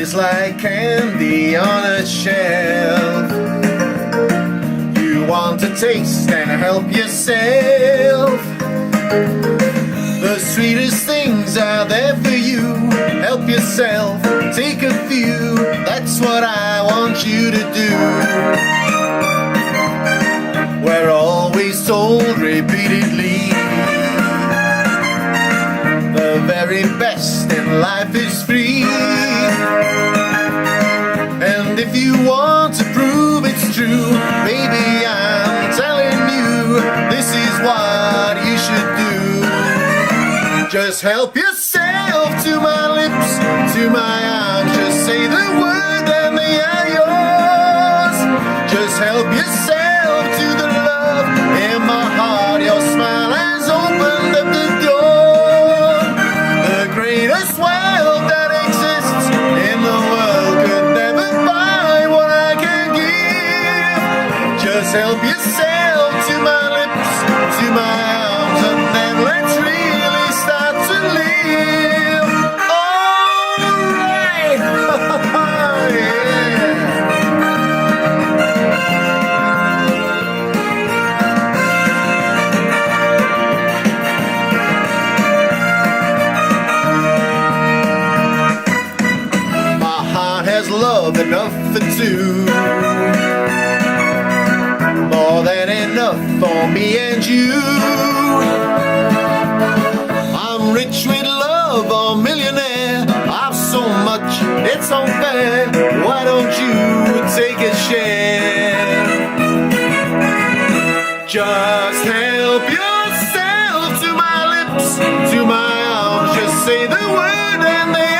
tastes like candy on a shelf. You want to taste and help yourself. The sweetest things are there for you. Help yourself, take a few. That's what I want you to do. We're always told repeatedly, the very best in life is free. And if you want to prove it's true, baby, I'm telling you, this is what you should do. Just help yourself to my lips, to my arms. Just say the word and they are yours. Just help yourself to the love in my heart. Your smile has opened up the door. The greatest wealth that exists in the world could never buy what I can give. Just help yourself to my lips, to my arms, and then let's really start to live. Alright. Yeah. My heart has love enough for two, more than enough for me and you. I'm rich with love, a millionaire. I've so much, it's unfair. Why don't you take a share? Just help yourself to my lips, to my arms. Just say the word and they